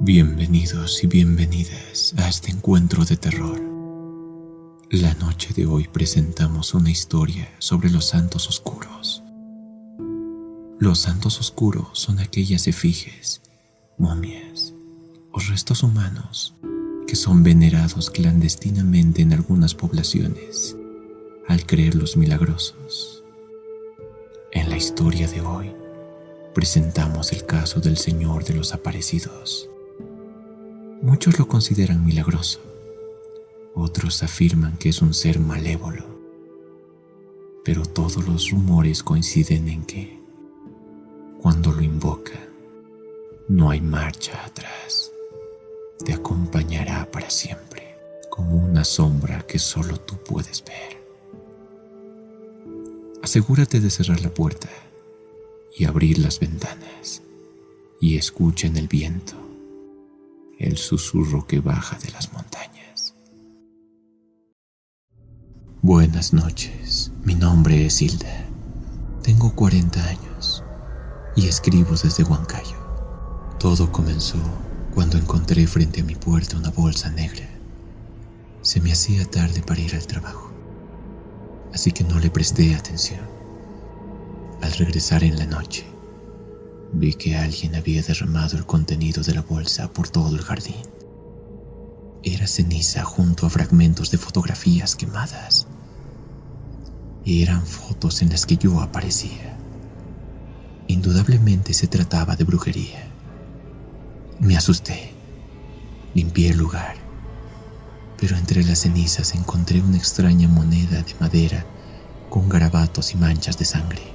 Bienvenidos y bienvenidas a este encuentro de terror. La noche de hoy presentamos una historia sobre los santos oscuros. Los santos oscuros son aquellas efigies, momias o restos humanos que son venerados clandestinamente en algunas poblaciones al creerlos milagrosos. En la historia de hoy presentamos el caso del Señor de los Aparecidos. Muchos lo consideran milagroso, otros afirman que es un ser malévolo, pero todos los rumores coinciden en que, cuando lo invoca, no hay marcha atrás. Te acompañará para siempre, como una sombra que solo tú puedes ver. Asegúrate de cerrar la puerta y abrir las ventanas, y escucha en el viento el susurro que baja de las montañas. Buenas noches, mi nombre es Hilda. Tengo 40 años y escribo desde Huancayo. Todo comenzó cuando encontré frente a mi puerta una bolsa negra. Se me hacía tarde para ir al trabajo, así que no le presté atención. Al regresar en la noche, vi que alguien había derramado el contenido de la bolsa por todo el jardín. Era ceniza junto a fragmentos de fotografías quemadas. Eran fotos en las que yo aparecía. Indudablemente se trataba de brujería. Me asusté. Limpié el lugar, pero entre las cenizas encontré una extraña moneda de madera con garabatos y manchas de sangre.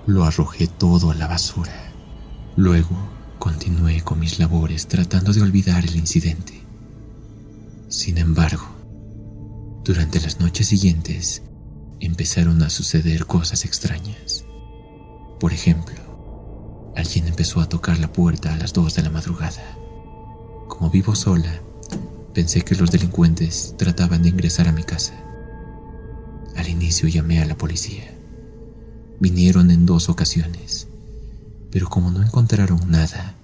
Lo arrojé todo a la basura. Luego continué con mis labores tratando de olvidar el incidente. Sin embargo, durante las noches siguientes empezaron a suceder cosas extrañas. Por ejemplo, alguien empezó a tocar la puerta a las 2 de la madrugada. Como vivo sola, pensé que los delincuentes trataban de ingresar a mi casa. Al inicio llamé a la policía. Vinieron en 2 ocasiones, pero como no encontraron nada,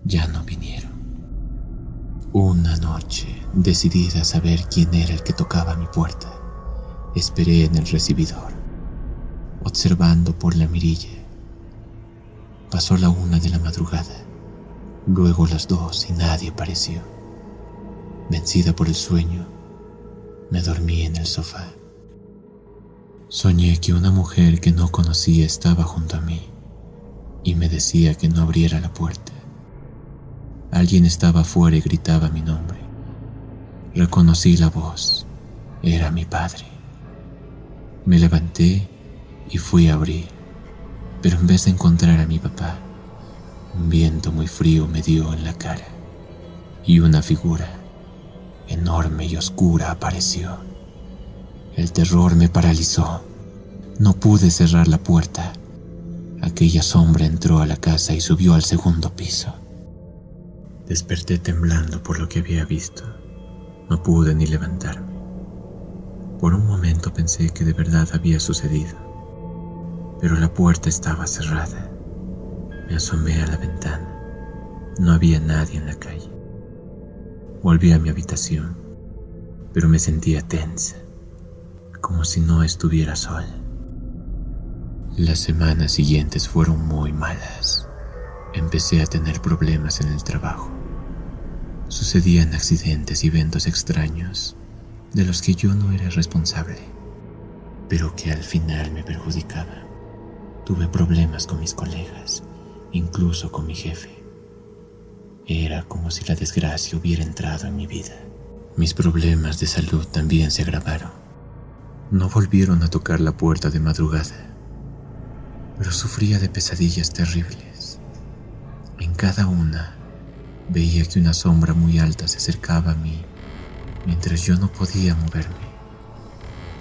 ya no vinieron. Una noche, decidida a saber quién era el que tocaba mi puerta, esperé en el recibidor, observando por la mirilla. Pasó la 1 de la madrugada, luego las 2 y nadie apareció. Vencida por el sueño, me dormí en el sofá. Soñé que una mujer que no conocía estaba junto a mí y me decía que no abriera la puerta. Alguien estaba afuera y gritaba mi nombre. Reconocí la voz. Era mi padre. Me levanté y fui a abrir, pero en vez de encontrar a mi papá, un viento muy frío me dio en la cara y una figura enorme y oscura apareció. El terror me paralizó. No pude cerrar la puerta. Aquella sombra entró a la casa y subió al 2º piso. Desperté temblando por lo que había visto. No pude ni levantarme. Por un momento pensé que de verdad había sucedido, pero la puerta estaba cerrada. Me asomé a la ventana. No había nadie en la calle. Volví a mi habitación, pero me sentía tensa, como si no estuviera sola. Las semanas siguientes fueron muy malas. Empecé a tener problemas en el trabajo. Sucedían accidentes y eventos extraños de los que yo no era responsable, pero que al final me perjudicaban. Tuve problemas con mis colegas, incluso con mi jefe. Era como si la desgracia hubiera entrado en mi vida. Mis problemas de salud también se agravaron. No volvieron a tocar la puerta de madrugada, pero sufría de pesadillas terribles. En cada una veía que una sombra muy alta se acercaba a mí mientras yo no podía moverme.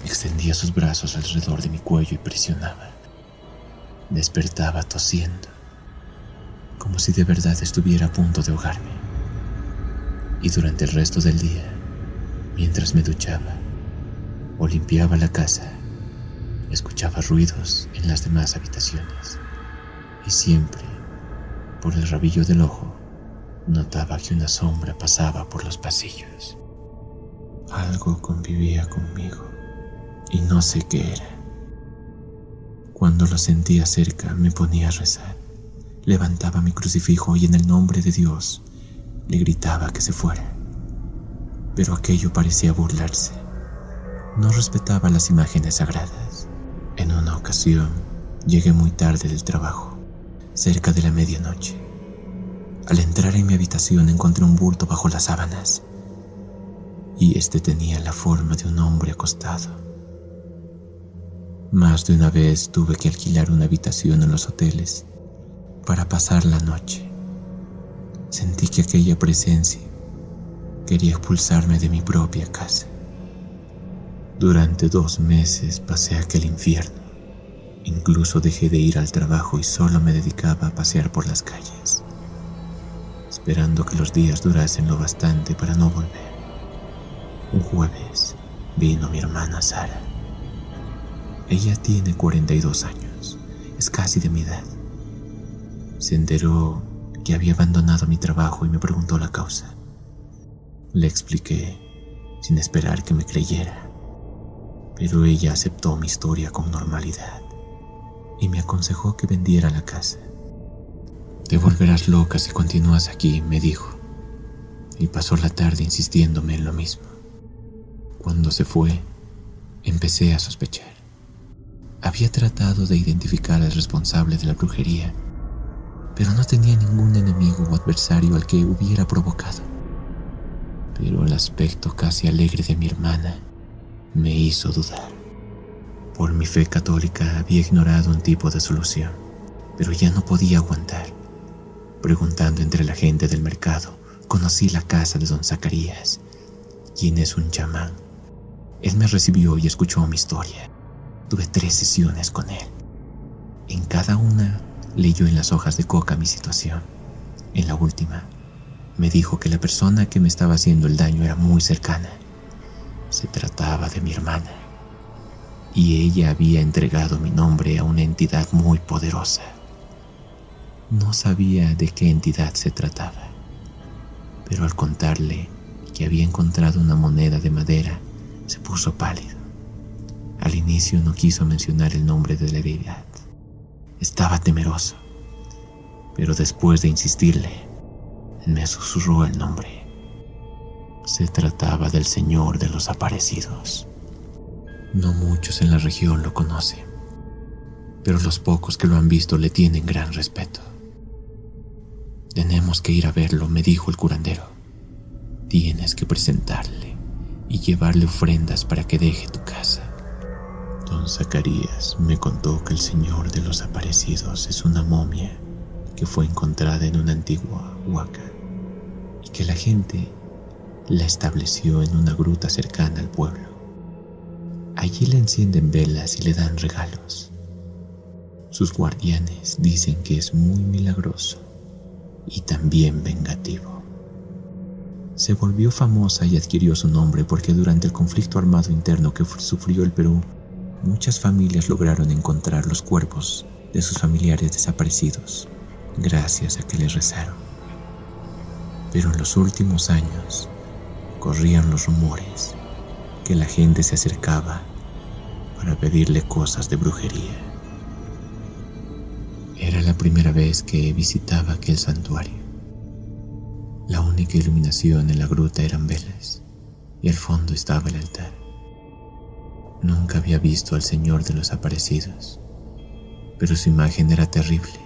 Extendía sus brazos alrededor de mi cuello y presionaba. Despertaba tosiendo, como si de verdad estuviera a punto de ahogarme. Y durante el resto del día, mientras me duchaba o limpiaba la casa, escuchaba ruidos en las demás habitaciones y siempre, por el rabillo del ojo, notaba que una sombra pasaba por los pasillos. Algo convivía conmigo y no sé qué era. Cuando lo sentía cerca me ponía a rezar. Levantaba mi crucifijo y en el nombre de Dios le gritaba que se fuera. Pero aquello parecía burlarse. No respetaba las imágenes sagradas. En una ocasión llegué muy tarde del trabajo, cerca de la medianoche. Al entrar en mi habitación encontré un bulto bajo las sábanas y este tenía la forma de un hombre acostado. Más de una vez tuve que alquilar una habitación en los hoteles para pasar la noche. Sentí que aquella presencia quería expulsarme de mi propia casa. Durante 2 meses pasé aquel infierno. Incluso dejé de ir al trabajo y solo me dedicaba a pasear por las calles, esperando que los días durasen lo bastante para no volver. Un jueves vino mi hermana Sara. Ella tiene 42 años, es casi de mi edad. Se enteró que había abandonado mi trabajo y me preguntó la causa. Le expliqué, sin esperar que me creyera, pero ella aceptó mi historia con normalidad y me aconsejó que vendiera la casa. Te volverás loca si continúas aquí, me dijo, y pasó la tarde insistiéndome en lo mismo. Cuando se fue, empecé a sospechar. Había tratado de identificar al responsable de la brujería, pero no tenía ningún enemigo o adversario al que hubiera provocado. Pero el aspecto casi alegre de mi hermana me hizo dudar. Por mi fe católica había ignorado un tipo de solución, pero ya no podía aguantar. Preguntando entre la gente del mercado, conocí la casa de don Zacarías, quien es un chamán. Él me recibió y escuchó mi historia. Tuve 3 sesiones con él. En cada una leyó en las hojas de coca mi situación. En la última, me dijo que la persona que me estaba haciendo el daño era muy cercana. Se trataba de mi hermana, y ella había entregado mi nombre a una entidad muy poderosa. No sabía de qué entidad se trataba, pero al contarle que había encontrado una moneda de madera, se puso pálido. Al inicio no quiso mencionar el nombre de la deidad. Estaba temeroso, pero después de insistirle, me susurró el nombre. Se trataba del Señor de los Aparecidos. No muchos en la región lo conocen, pero los pocos que lo han visto le tienen gran respeto. Tenemos que ir a verlo, me dijo el curandero. Tienes que presentarle y llevarle ofrendas para que deje tu casa. Don Zacarías me contó que el Señor de los Aparecidos es una momia que fue encontrada en una antigua huaca y que la gente la estableció en una gruta cercana al pueblo. Allí le encienden velas y le dan regalos. Sus guardianes dicen que es muy milagroso y también vengativo. Se volvió famosa y adquirió su nombre porque durante el conflicto armado interno que sufrió el Perú, muchas familias lograron encontrar los cuerpos de sus familiares desaparecidos gracias a que les rezaron. Pero en los últimos años corrían los rumores que la gente se acercaba para pedirle cosas de brujería. Era la primera vez que visitaba aquel santuario. La única iluminación en la gruta eran velas y al fondo estaba el altar. Nunca había visto al Señor de los Aparecidos, pero su imagen era terrible.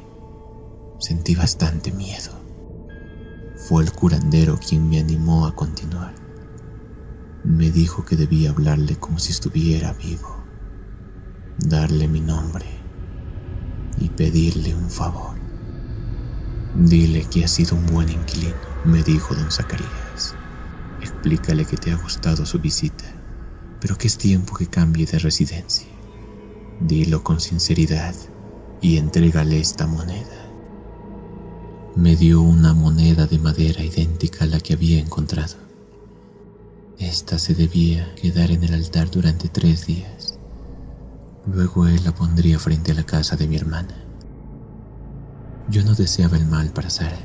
Sentí bastante miedo. Fue el curandero quien me animó a continuar. Me dijo que debía hablarle como si estuviera vivo, darle mi nombre y pedirle un favor. Dile que has sido un buen inquilino, me dijo don Zacarías. Explícale que te ha gustado su visita, pero que es tiempo que cambie de residencia. Dilo con sinceridad y entrégale esta moneda. Me dio una moneda de madera idéntica a la que había encontrado. Esta se debía quedar en el altar durante 3 días. Luego él la pondría frente a la casa de mi hermana. Yo no deseaba el mal para Sara,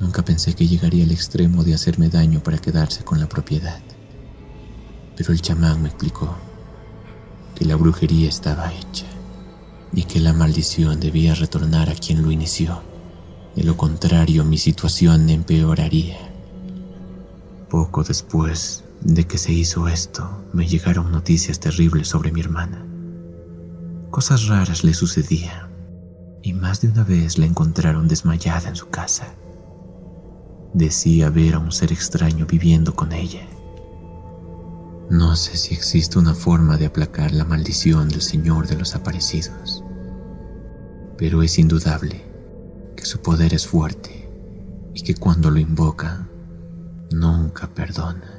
Nunca pensé que llegaría al extremo de hacerme daño para quedarse con la propiedad. Pero el chamán me explicó que la brujería estaba hecha y que la maldición debía retornar a quien lo inició. De lo contrario, mi situación empeoraría. Poco después de que se hizo esto, me llegaron noticias terribles sobre mi hermana. Cosas raras le sucedían y más de una vez la encontraron desmayada en su casa. Decía ver a un ser extraño viviendo con ella. No sé si existe una forma de aplacar la maldición del Señor de los Aparecidos, pero es indudable que su poder es fuerte y que cuando lo invoca, nunca perdona.